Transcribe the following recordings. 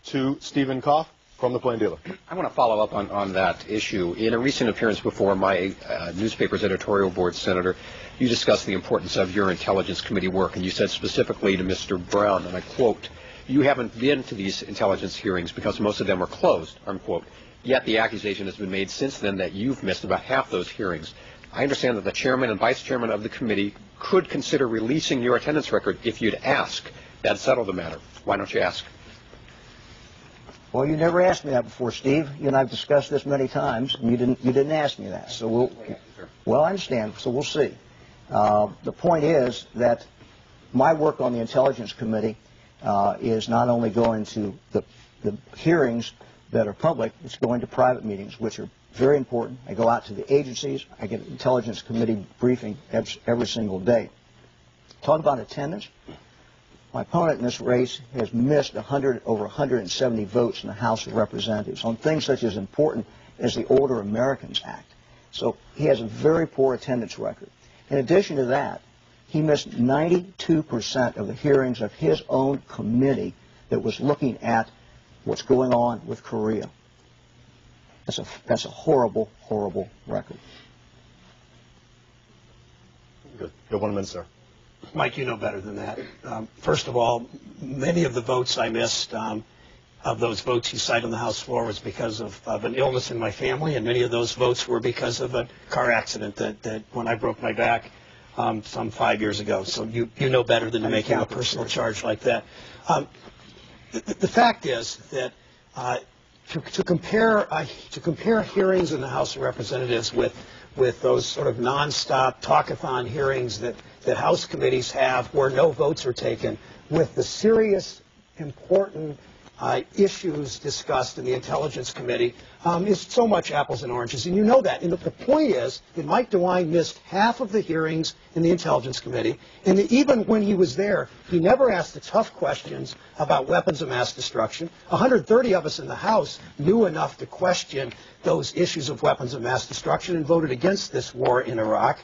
to Stephen Koff from the Plain Dealer. I want to follow up on that issue. In a recent appearance before my newspaper's editorial board, Senator, you discussed the importance of your Intelligence Committee work, and you said specifically to Mr. Brown, and I quote, "You haven't been to these intelligence hearings because most of them are closed," unquote. Yet the accusation has been made since then that you've missed about half those hearings. I understand that the chairman and vice chairman of the committee could consider releasing your attendance record if you'd ask. That'd settle the matter. Why don't you ask? Well, you never asked me that before, Steve. You and I've discussed this many times, and you didn't ask me that. So well, I understand. So we'll see. The point is that my work on the Intelligence Committee is not only going to the hearings that are public, it's going to private meetings, which are very important. I go out to the agencies. I get an Intelligence Committee briefing every single day. Talk about attendance. My opponent in this race has missed over 170 votes in the House of Representatives on things such as important as the Older Americans Act. So he has a very poor attendance record. In addition to that, he missed 92% of the hearings of his own committee that was looking at what's going on with Korea. That's a horrible, horrible record. Good. You have 1 minute, sir. Mike, you know better than that. First of all, many of the votes I missed, of those votes you cite on the House floor, was because of an illness in my family, and many of those votes were because of a car accident that when I broke my back some 5 years ago. So you know better than to make a personal charge like that. The fact is that to compare hearings in the House of Representatives with those sort of nonstop talkathon hearings that House committees have where no votes are taken, with the serious, important issues discussed in the Intelligence Committee, is so much apples and oranges, and you know that. And the point is that Mike DeWine missed half of the hearings in the Intelligence Committee, and even when he was there, he never asked the tough questions about weapons of mass destruction. 130 of us in the House knew enough to question those issues of weapons of mass destruction and voted against this war in Iraq.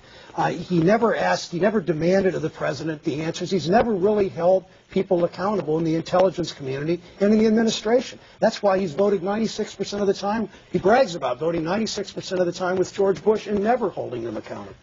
He never demanded of the president the answers. He's never really held people accountable in the intelligence community and in the administration. That's why he's voted 96% of the time. He brags about voting 96% of the time with George Bush and never holding them accountable.